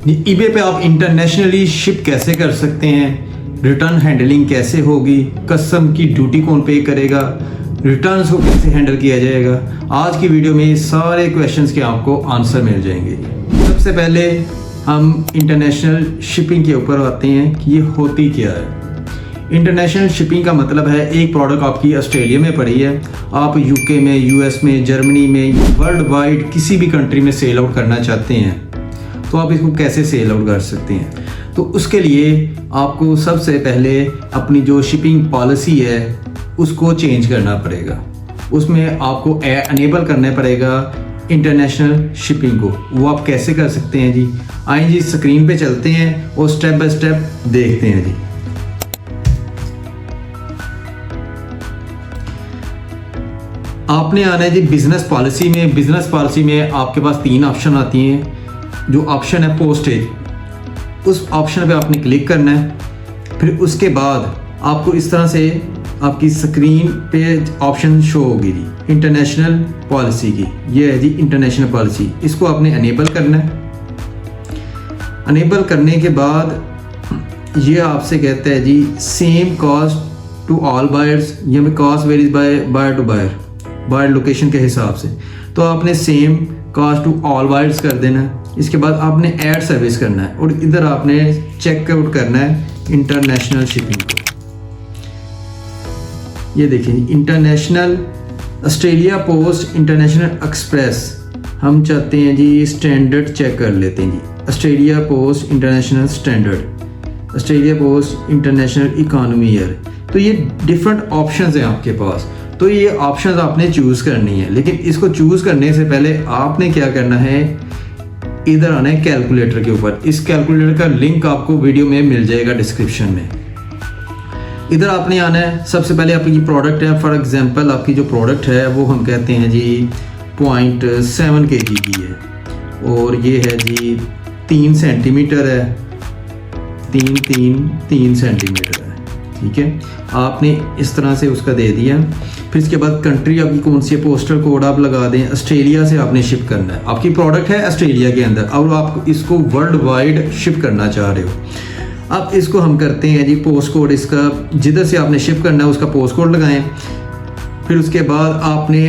EBay पे आप internationally ship कैसे कर सकते हैं, रिटर्न हैंडलिंग कैसे होगी, कस्टम की ड्यूटी कौन पे करेगा, रिटर्न्स को कैसे हैंडल किया जाएगा। आज की वीडियो में सारे क्वेश्चंस के आपको आंसर मिल जाएंगे। सबसे पहले हम इंटरनेशनल शिपिंग के ऊपर आते हैं कि ये होती क्या है। इंटरनेशनल शिपिंग का मतलब है एक प्रोडक्ट आपकी ऑस्ट्रेलिया में पड़ी है, आप यूके में, यूएस में, जर्मनी में, वर्ल्ड वाइड किसी भी कंट्री में सेल आउट करना चाहते हैं तो आप इसको कैसे सेल आउट कर सकते हैं। तो उसके लिए आपको सबसे पहले अपनी जो शिपिंग पॉलिसी है उसको चेंज करना पड़ेगा। उसमें आपको अनेबल करना पड़ेगा इंटरनेशनल शिपिंग को। वो आप कैसे कर सकते हैं जी, आइए जी स्क्रीन पे चलते हैं और स्टेप बाय स्टेप देखते हैं जी। आपने आना है जी बिजनेस पॉलिसी में। बिजनेस पॉलिसी में आपके पास 3 ऑप्शन आती हैं। जो ऑप्शन है पोस्टेज, उस ऑप्शन पे आपने क्लिक करना है। फिर उसके बाद आपको इस तरह से आपकी स्क्रीन पे ऑप्शन शो होगी जी इंटरनेशनल पॉलिसी की। ये है जी इंटरनेशनल पॉलिसी, इसको आपने अनेबल करना है। अनेबल करने के बाद ये आपसे कहता है जी same cost to all buyers. ये में cost varies buyer to buyer location के हिसाब से। तो आपने same cost to all buyers कर देना है। इसके बाद आपने ऐड सर्विस करना है और इधर आपने चेक आउट करना है इंटरनेशनल शिपिंग को। ये देखिए international Australia Post international express, हम चाहते हैं जी स्टैंडर्ड चेक कर लेते हैं जी। Australia Post international standard, Australia Post international economy air. तो ये डिफरेंट ऑप्शंस हैं आपके पास, तो ये ऑप्शंस आपने चूज़ करनी है। लेकिन इसको चूज़ करने से पहले आपने क्या करना है, इधर आना है कैलकुलेटर के ऊपर। इस कैलकुलेटर का लिंक आपको वीडियो में मिल जाएगा डिस्क्रिप्शन में। इधर आपने आना है, सबसे पहले आपकी प्रोडक्ट है, फॉर एग्जांपल आपकी जो प्रोडक्ट है वो हम कहते हैं जी 0.7 kg की है और ये है जी 3 सेंटीमीटर है, 3 सेंटीमीटर है, ठीक है। आपने इस तरह से उसका दे दिया। फिर इसके बाद कंट्री आपकी कौन सी है, पोस्टल कोड आप लगा दें। ऑस्ट्रेलिया से आपने शिप करना है, आपकी प्रोडक्ट है ऑस्ट्रेलिया के अंदर और आप इसको वर्ल्ड वाइड शिप करना चाह रहे हो। अब इसको हम करते हैं जी पोस्ट कोड, इसका जिधर से आपने शिप करना है उसका पोस्ट कोड लगाएं। फिर उसके बाद आपने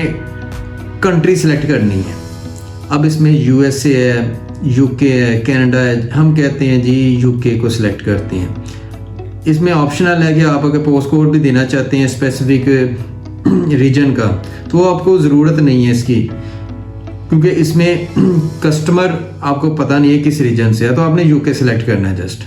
कंट्री सेलेक्ट करनी है। अब इसमें यूएसए है, यूके है, कनाडा है, हम कहते हैं जी यूके को सिलेक्ट करते हैं। इसमें ऑप्शनल है कि आप अगर पोस्ट कोड भी देना चाहते हैं स्पेसिफिक रीजन का, तो आपको ज़रूरत नहीं है इसकी, क्योंकि इसमें कस्टमर आपको पता नहीं है किस रीजन से है, तो आपने यूके सेलेक्ट करना है जस्ट।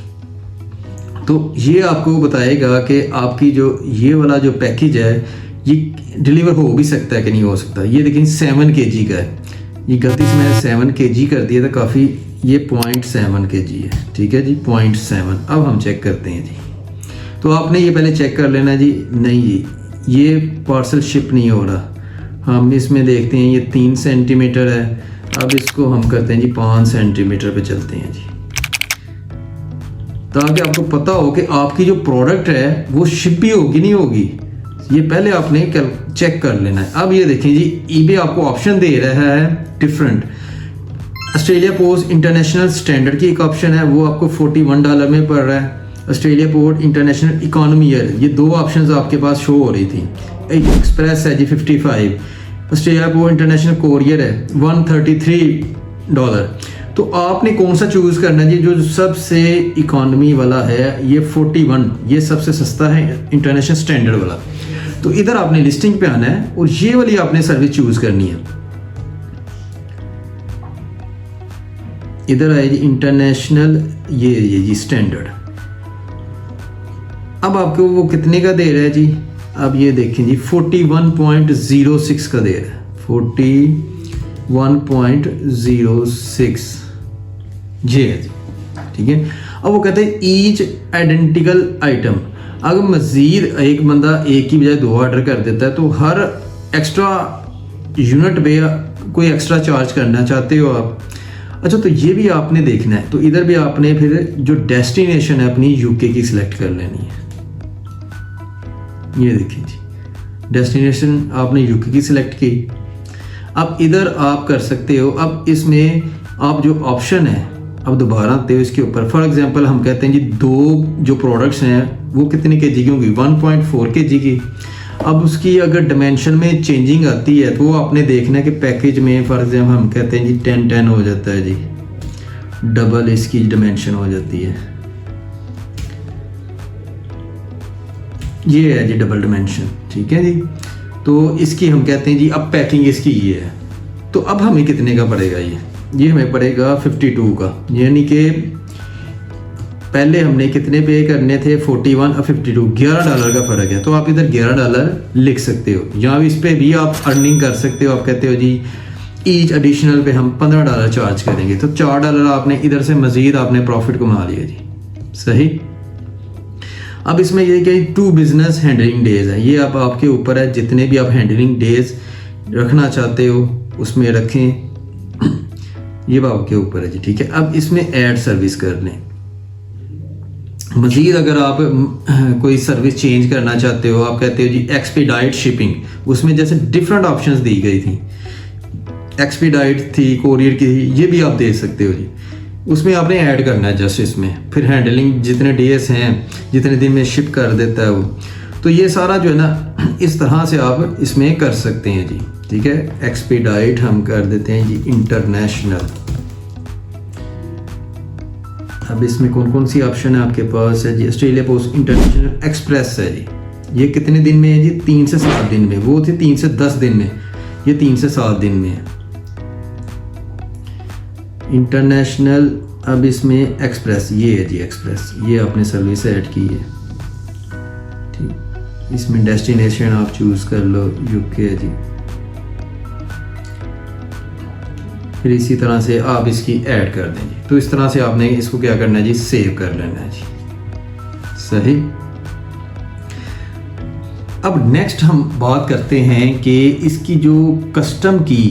तो ये आपको बताएगा कि आपकी जो ये वाला जो पैकेज है ये डिलीवर हो भी सकता है कि नहीं हो सकता। ये देखिए 7 kg का है, ये गलती से मैंने 7 kg कर दिया था, काफ़ी ये 0.7 kg है, ठीक है जी 0.7। अब हम चेक करते हैं जी। तो आपने ये पहले चेक कर लेना जी, नहीं जी ये पार्सल शिप नहीं हो रहा। हम इसमें देखते हैं ये 3 सेंटीमीटर है। अब इसको हम करते हैं जी 5 सेंटीमीटर पे चलते हैं जी, ताकि आपको पता हो कि आपकी जो प्रोडक्ट है वो शिप भी होगी नहीं होगी। ये पहले आपने चेक कर लेना है। अब ये देखें जी ईबे आपको ऑप्शन दे रहा है different. Australia Post international standard की एक ऑप्शन है, वो आपको $41 में पड़ रहा है। Australia Post international economy year, ये 2 ऑप्शंस आपके पास शो हो रही थी। एक एक्सप्रेस है जी 55, ऑस्ट्रेलिया पोस्ट इंटरनेशनल कोरियर है $133। तो आपने कौन सा चूज़ करना है जी, जो सबसे इकोनॉमी वाला है ये 41, ये सबसे सस्ता है इंटरनेशनल स्टैंडर्ड वाला। तो इधर आपने लिस्टिंग पे आना है और ये वाली आपने सर्विस चूज़ करनी है। इधर आए जी इंटरनेशनल, ये जी स्टैंडर्ड। अब आपको वो कितने का दे रहा है जी, अब ये देखें जी 41.06 का दे रहा है, 41.06 जी है जी, ठीक है। अब वो कहते हैं ईच आइडेंटिकल आइटम। अगर मज़ीद एक बंदा एक की बजाय 2 ऑर्डर कर देता है तो हर एक्स्ट्रा यूनिट पे कोई एक्स्ट्रा चार्ज करना चाहते हो आप। अच्छा, तो ये भी आपने देखना है। तो इधर भी आपने फिर जो डेस्टिनेशन है अपनी यूके की सिलेक्ट कर लेनी है। ये देखिए जी डेस्टिनेशन आपने यूके की सिलेक्ट की। अब इधर आप कर सकते हो, अब इसमें आप जो ऑप्शन है अब दोबारा आते हो इसके ऊपर। फॉर एग्जांपल हम कहते हैं जी 2 जो प्रोडक्ट्स हैं वो कितने केजी की होंगी, 1.4 केजी की। अब उसकी अगर डिमेंशन में चेंजिंग आती है तो वो आपने देखना है कि पैकेज में फॉर एग्जांपल हम कहते हैं जी 10-10 हो जाता है जी, डबल इसकी डिमेंशन हो जाती है, ये है जी डबल डिमेंशन, ठीक है जी। तो इसकी हम कहते हैं जी अब पैकिंग इसकी ये है। तो अब हमें कितने का पड़ेगा ये हमें पड़ेगा 52 का, यानी कि पहले हमने कितने पे करने थे 41 और 52, $11 का फ़र्क है। तो आप इधर $11 लिख सकते हो, या इस पर भी आप अर्निंग कर सकते हो। आप कहते हो जी ईच एडिशनल पे हम $15 चार्ज करेंगे, तो $4 आपने इधर से मज़ीद आपने प्रॉफिट कमा लिया जी, सही। अब इसमें ये कि 2 बिजनेस हैंडलिंग डेज है, ये अब आपके ऊपर है, जितने भी आप हैंडलिंग डेज रखना चाहते हो उसमें रखें, ये आपके ऊपर है जी, ठीक है। अब इसमें ऐड सर्विस कर लें, मज़ीद अगर आप कोई सर्विस चेंज करना चाहते हो, आप कहते हो जी एक्सपीडाइट शिपिंग, उसमें जैसे डिफरेंट ऑप्शंस दी गई थी, एक्सपीडाइट थी, कोरियर की थी, ये भी आप दे सकते हो जी। उसमें आपने ऐड करना है जस्ट इसमें, फिर हैंडलिंग जितने डेज हैं, जितने दिन में शिप कर देता है वो, तो ये सारा जो है ना इस तरह से आप इसमें कर सकते हैं जी, ठीक है। एक्सपीडाइट हम कर देते हैं जी इंटरनेशनल। अब इसमें कौन कौन सी ऑप्शन है आपके पास है जी, ऑस्ट्रेलिया पोस्ट इंटरनेशनल एक्सप्रेस है जी, ये कितने दिन में है जी, 3 से 7 दिन में, वो थी 3 से 10 दिन में, ये 3 से 7 दिन में है इंटरनेशनल। अब इसमें एक्सप्रेस, ये है जी एक्सप्रेस, ये आपने सर्विस ऐड की है, ठीक। इसमें डेस्टिनेशन आप चूज़ कर लो, यूके है जी। फिर इसी तरह से आप इसकी ऐड कर दें जी। तो इस तरह से आपने इसको क्या करना है जी, सेव कर लेना है जी, सही। अब नेक्स्ट हम बात करते हैं कि इसकी जो कस्टम की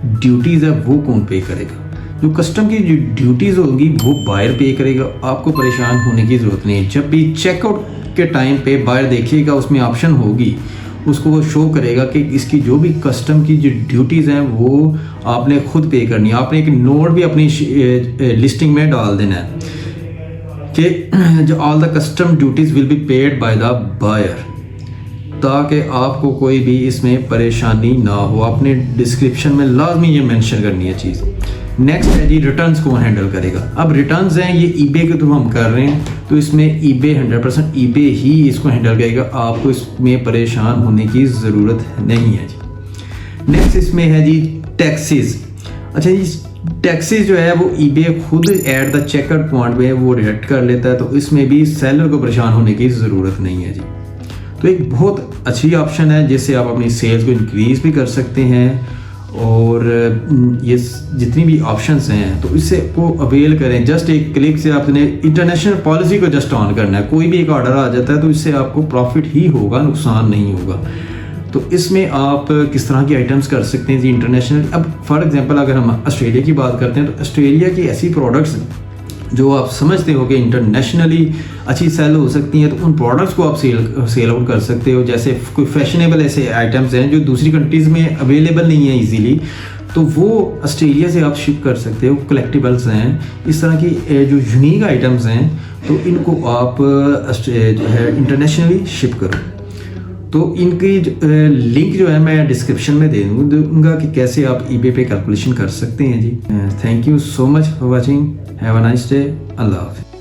ड्यूटीज़ है वो कौन पे करेगा। जो कस्टम की जो ड्यूटीज़ होंगी वो बायर पे करेगा, आपको परेशान होने की ज़रूरत नहीं है। जब भी चेकआउट के टाइम पे बायर देखिएगा, उसमें ऑप्शन होगी, उसको वो शो करेगा कि इसकी जो भी कस्टम की जो ड्यूटीज़ हैं वो आपने खुद पे करनी है। आपने एक नोट भी अपनी लिस्टिंग में डाल देना है कि जो all the custom duties will be paid by the buyer, ताकि आपको कोई भी इसमें परेशानी ना हो। आपने डिस्क्रिप्शन में लाजमी ये मेंशन करनी है चीज़। नेक्स्ट है जी रिटर्न्स कौन हैंडल करेगा। अब रिटर्न्स हैं ये ईबे के थ्रू हम कर रहे हैं, तो इसमें ईबे 100% ईबे ही इसको हैंडल करेगा, आपको इसमें परेशान होने की ज़रूरत नहीं है जी। नेक्स्ट इसमें है जी टैक्सेस। अच्छा जी, टैक्सेस जो है वो ईबे खुद एट द चेकआउट पॉइंट में वो डिडक्ट कर लेता है, तो इसमें भी सेलर को परेशान होने की ज़रूरत नहीं है जी। तो एक बहुत अच्छी ऑप्शन है जिससे आप अपनी सेल्स को इंक्रीज़ भी कर सकते हैं, और ये जितनी भी ऑप्शंस हैं तो इससे को अवेल करें। जस्ट एक क्लिक से आपने इंटरनेशनल पॉलिसी को जस्ट ऑन करना है, कोई भी एक ऑर्डर आ जाता है तो इससे आपको प्रॉफिट ही होगा, नुकसान नहीं होगा। तो इसमें आप किस तरह की आइटम्स कर सकते हैं जी इंटरनेशनल। अब फॉर एग्जांपल अगर हम ऑस्ट्रेलिया की बात करते हैं तो ऑस्ट्रेलिया की ऐसी प्रोडक्ट्स जो आप समझते हो कि इंटरनेशनली अच्छी सेल हो सकती हैं, तो उन प्रोडक्ट्स को आप सेल आउट कर सकते हो। जैसे कोई फैशनेबल ऐसे आइटम्स हैं जो दूसरी कंट्रीज़ में अवेलेबल नहीं है इजीली, तो वो ऑस्ट्रेलिया से आप शिप कर सकते हो। कलेक्टिबल्स हैं, इस तरह की जो यूनिक आइटम्स हैं, तो इनको आप जो है इंटरनेशनली शिप करो। तो इनकी लिंक जो है मैं डिस्क्रिप्शन में दे दूँगा कि कैसे आप ईबे पे कैलकुलेशन कर सकते हैं जी। Thank you so much for watching, have a nice day, अल्लाह हाफ़िज़।